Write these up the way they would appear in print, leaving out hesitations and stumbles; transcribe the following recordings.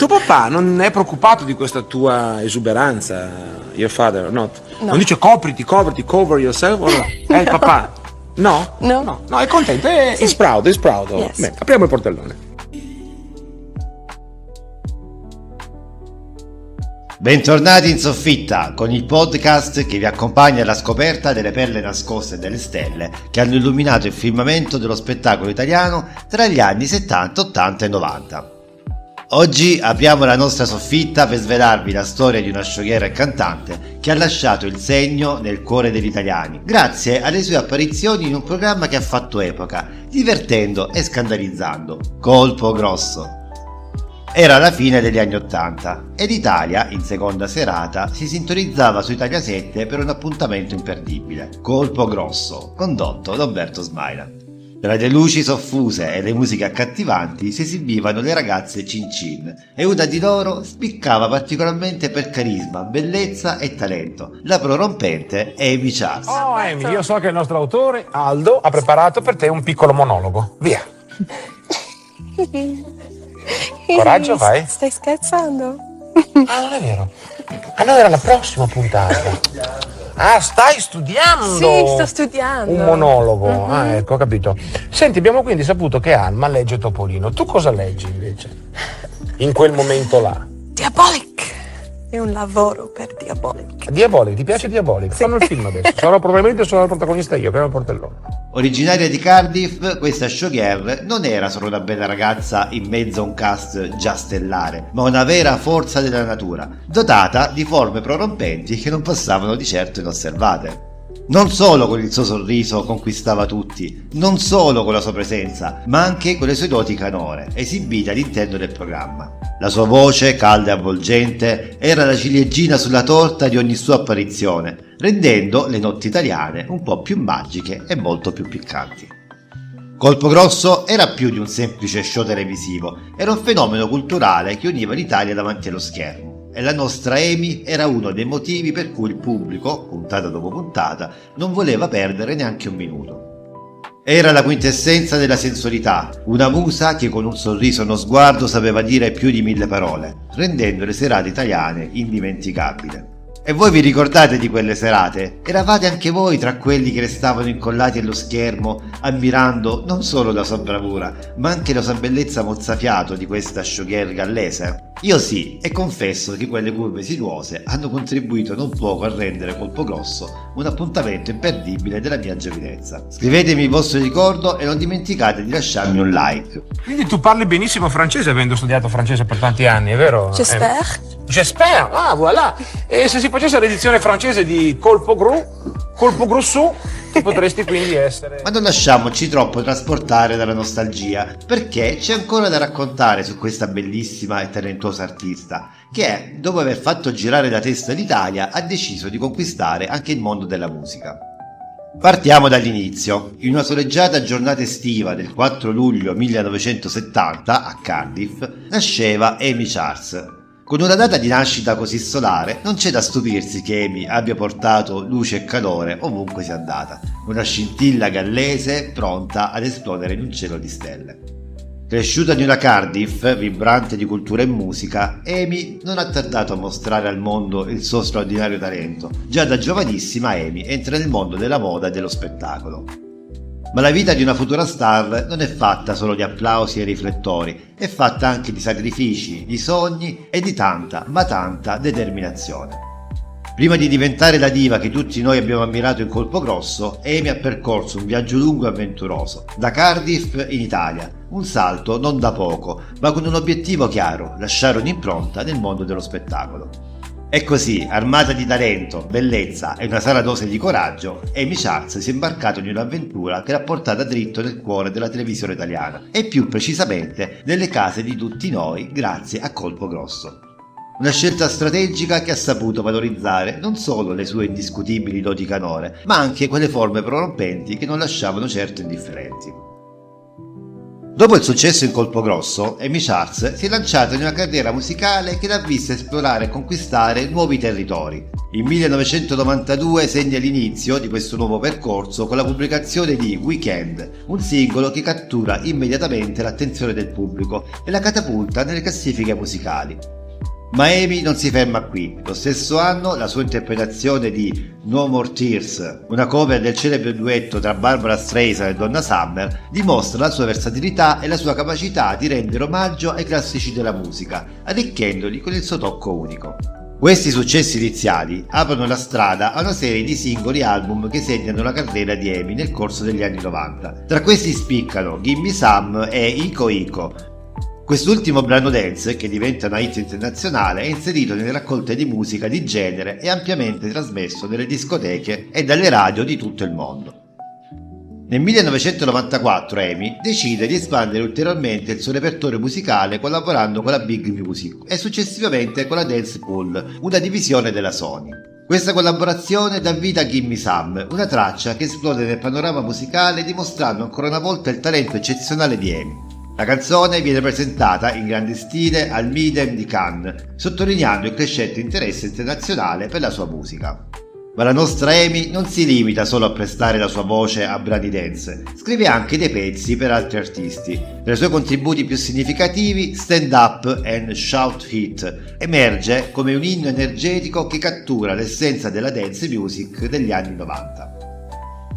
Tuo papà non è preoccupato di questa tua esuberanza, your father, not? No. Non dice copriti, cover yourself? O no? Il papà? No? No. No, è contento, Sì. is proud. Yes. Bene, apriamo il portellone. Bentornati in soffitta con il podcast che vi accompagna alla scoperta delle perle nascoste delle stelle che hanno illuminato il firmamento dello spettacolo italiano tra gli anni 70, 80 e 90. Oggi apriamo la nostra soffitta per svelarvi la storia di una showgirl e cantante che ha lasciato il segno nel cuore degli italiani, grazie alle sue apparizioni in un programma che ha fatto epoca, divertendo e scandalizzando, Colpo Grosso. Era la fine degli anni 80 e l'Italia, in seconda serata, si sintonizzava su Italia 7 per un appuntamento imperdibile, Colpo Grosso, condotto da Umberto Smaila. Tra le luci soffuse e le musiche accattivanti si esibivano le ragazze Cin Cin e una di loro spiccava particolarmente per carisma, bellezza e talento, la prorompente Amy Charles. Oh Amy, io so che il nostro autore, Aldo, ha preparato per te un piccolo monologo. Via. Coraggio, vai. Stai scherzando? Ah, non è vero. Allora era la prossima puntata. Ah, stai studiando? Sì, sto studiando. Un monologo. Ah, ecco, ho capito. Senti, abbiamo quindi saputo che Alma legge Topolino. Tu cosa leggi invece? In quel momento là. Diabolic! È un lavoro per Diabolic. Diabolic, ti piace Diabolic? Fanno il film adesso. Probabilmente sono il protagonista io, però il portellone. Originaria di Cardiff, questa showgirl non era solo una bella ragazza in mezzo a un cast già stellare, ma una vera forza della natura, dotata di forme prorompenti che non passavano di certo inosservate. Non solo con il suo sorriso conquistava tutti, non solo con la sua presenza, ma anche con le sue doti canore, esibite all'interno del programma. La sua voce, calda e avvolgente, era la ciliegina sulla torta di ogni sua apparizione, rendendo le notti italiane un po' più magiche e molto più piccanti. Colpo Grosso era più di un semplice show televisivo, era un fenomeno culturale che univa l'Italia davanti allo schermo. E la nostra Amy era uno dei motivi per cui il pubblico, puntata dopo puntata, non voleva perdere neanche un minuto. Era la quintessenza della sensualità, una musa che con un sorriso e uno sguardo sapeva dire più di 1000 parole, rendendo le serate italiane indimenticabili. E voi vi ricordate di quelle serate? Eravate anche voi tra quelli che restavano incollati allo schermo, ammirando non solo la sua bravura, ma anche la sua bellezza mozzafiato di questa showgirl gallese? Io sì, e confesso che quelle curve sinuose hanno contribuito non poco a rendere Colpo Grosso un appuntamento imperdibile della mia giovinezza. Scrivetemi il vostro ricordo e non dimenticate di lasciarmi un like. Quindi tu parli benissimo francese avendo studiato francese per tanti anni, è vero? J'espère. J'espère, ah voilà. E se si facesse l'edizione francese di Colpo Grosso, potresti quindi essere... Ma non lasciamoci troppo trasportare dalla nostalgia, perché c'è ancora da raccontare su questa bellissima e talentuosa artista, che, dopo aver fatto girare la testa l'Italia, ha deciso di conquistare anche il mondo della musica. Partiamo dall'inizio. In una soleggiata giornata estiva del 4 luglio 1970 a Cardiff nasceva Amy Charles. Con una data di nascita così solare non c'è da stupirsi che Amy abbia portato luce e calore ovunque sia andata, una scintilla gallese pronta ad esplodere in un cielo di stelle. Cresciuta in una Cardiff vibrante di cultura e musica, Amy non ha tardato a mostrare al mondo il suo straordinario talento. Già da giovanissima Amy entra nel mondo della moda e dello spettacolo. Ma la vita di una futura star non è fatta solo di applausi e riflettori, è fatta anche di sacrifici, di sogni e di tanta, ma tanta determinazione. Prima di diventare la diva che tutti noi abbiamo ammirato in Colpo Grosso, Amy ha percorso un viaggio lungo e avventuroso, da Cardiff in Italia, un salto non da poco, ma con un obiettivo chiaro, lasciare un'impronta nel mondo dello spettacolo. E così, armata di talento, bellezza e una sana dose di coraggio, Amy Charles si è imbarcato in un'avventura che l'ha portata dritto nel cuore della televisione italiana e più precisamente nelle case di tutti noi grazie a Colpo Grosso. Una scelta strategica che ha saputo valorizzare non solo le sue indiscutibili doti canore, ma anche quelle forme prorompenti che non lasciavano certo indifferenti. Dopo il successo in Colpo Grosso, Amy Charles si è lanciata in una carriera musicale che l'ha vista esplorare e conquistare nuovi territori. Il 1992 segna l'inizio di questo nuovo percorso con la pubblicazione di Weekend, un singolo che cattura immediatamente l'attenzione del pubblico e la catapulta nelle classifiche musicali. Ma Amy non si ferma qui. Lo stesso anno la sua interpretazione di No More Tears, una cover del celebre duetto tra Barbara Streisand e Donna Summer, dimostra la sua versatilità e la sua capacità di rendere omaggio ai classici della musica, arricchendoli con il suo tocco unico. Questi successi iniziali aprono la strada a una serie di singoli album che segnano la carriera di Amy nel corso degli anni 90. Tra questi spiccano Gimme Some e Ico Ico. Quest'ultimo brano dance, che diventa una hit internazionale, è inserito nelle raccolte di musica di genere e ampiamente trasmesso nelle discoteche e dalle radio di tutto il mondo. Nel 1994 Amy decide di espandere ulteriormente il suo repertorio musicale collaborando con la Big Music e successivamente con la Dance Pool, una divisione della Sony. Questa collaborazione dà vita a Gimme Some, una traccia che esplode nel panorama musicale dimostrando ancora una volta il talento eccezionale di Amy. La canzone viene presentata in grande stile al Midem di Cannes, sottolineando il crescente interesse internazionale per la sua musica. Ma la nostra Amy non si limita solo a prestare la sua voce a brani dance, scrive anche dei pezzi per altri artisti. Tra i suoi contributi più significativi, Stand Up and Shout Hit emerge come un inno energetico che cattura l'essenza della dance music degli anni 90.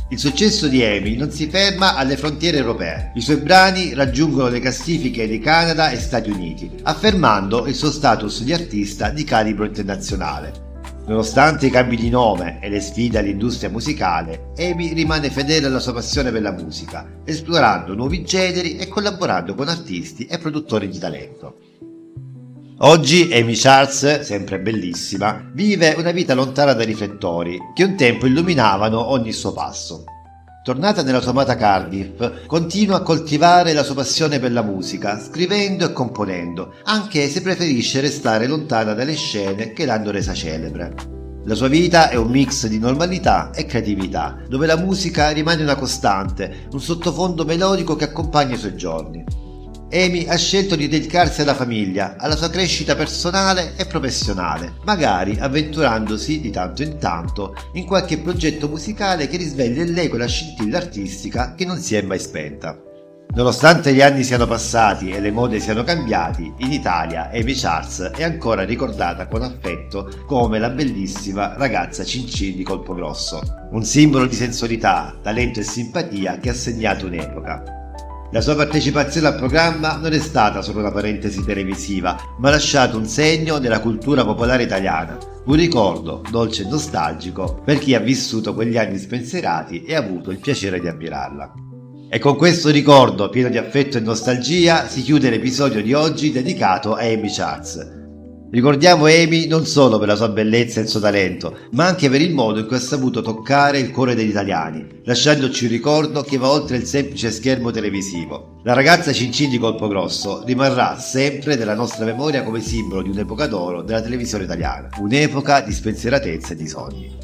Il successo di Amy non si ferma alle frontiere europee. I suoi brani raggiungono le classifiche di Canada e Stati Uniti, affermando il suo status di artista di calibro internazionale. Nonostante i cambi di nome e le sfide all'industria musicale, Amy rimane fedele alla sua passione per la musica, esplorando nuovi generi e collaborando con artisti e produttori di talento. Oggi Amy Charles, sempre bellissima, vive una vita lontana dai riflettori che un tempo illuminavano ogni suo passo. Tornata nella sua amata Cardiff, continua a coltivare la sua passione per la musica, scrivendo e componendo, anche se preferisce restare lontana dalle scene che l'hanno resa celebre. La sua vita è un mix di normalità e creatività, dove la musica rimane una costante, un sottofondo melodico che accompagna i suoi giorni. Amy ha scelto di dedicarsi alla famiglia, alla sua crescita personale e professionale, magari avventurandosi di tanto in tanto in qualche progetto musicale che risveglia in lei quella scintilla artistica che non si è mai spenta. Nonostante gli anni siano passati e le mode siano cambiati, in Italia Amy Charles è ancora ricordata con affetto come la bellissima ragazza Cincin di Colpogrosso, un simbolo di sensualità, talento e simpatia che ha segnato un'epoca. La sua partecipazione al programma non è stata solo una parentesi televisiva, ma ha lasciato un segno nella cultura popolare italiana, un ricordo dolce e nostalgico per chi ha vissuto quegli anni spensierati e ha avuto il piacere di ammirarla. E con questo ricordo pieno di affetto e nostalgia si chiude l'episodio di oggi dedicato a Amy Charles. Ricordiamo Amy non solo per la sua bellezza e il suo talento, ma anche per il modo in cui ha saputo toccare il cuore degli italiani, lasciandoci un ricordo che va oltre il semplice schermo televisivo. La ragazza Cincin di Colpogrosso rimarrà sempre nella nostra memoria come simbolo di un'epoca d'oro della televisione italiana, un'epoca di spensieratezza e di sogni.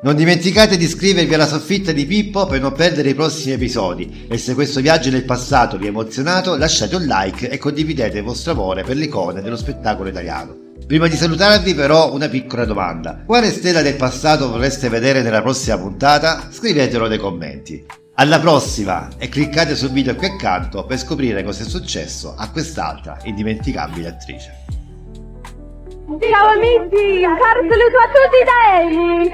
Non dimenticate di iscrivervi alla soffitta di Pippo per non perdere i prossimi episodi e se questo viaggio nel passato vi ha emozionato lasciate un like e condividete il vostro amore per le icone dello spettacolo italiano. Prima di salutarvi però una piccola domanda: quale stella del passato vorreste vedere nella prossima puntata? Scrivetelo nei commenti. Alla prossima e cliccate sul video qui accanto per scoprire cosa è successo a quest'altra indimenticabile attrice. Ciao amici, un caro saluto a tutti da Amy.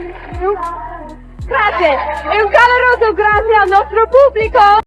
Grazie e un caloroso grazie al nostro pubblico.